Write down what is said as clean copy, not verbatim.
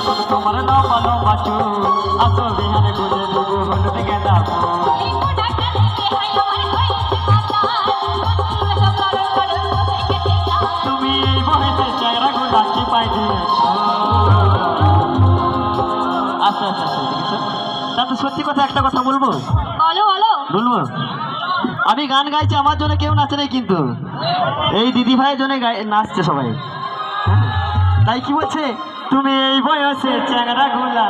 মাদক তোমার লম্বা লম্বা চুল আসো বিহানে গুজে দেবো হলুদ গেঁদা ফুল তুমি এই বয়সে চেহারা গুলা কি পাই দিয়েছ আচ্ছা আচ্ছা আচ্ছা দেখেছো তাতে সত্যি কথা একটা কথা বলবো বলো বলো বলবো আমি গান গাইছি আমার জন্য কেউ নাচে নাই কিন্তু এই দিদি ভাইয়ের জন্য নাচছে সবাই তাই কি বলছে তুমি এই বয়সে চেহারা গুলা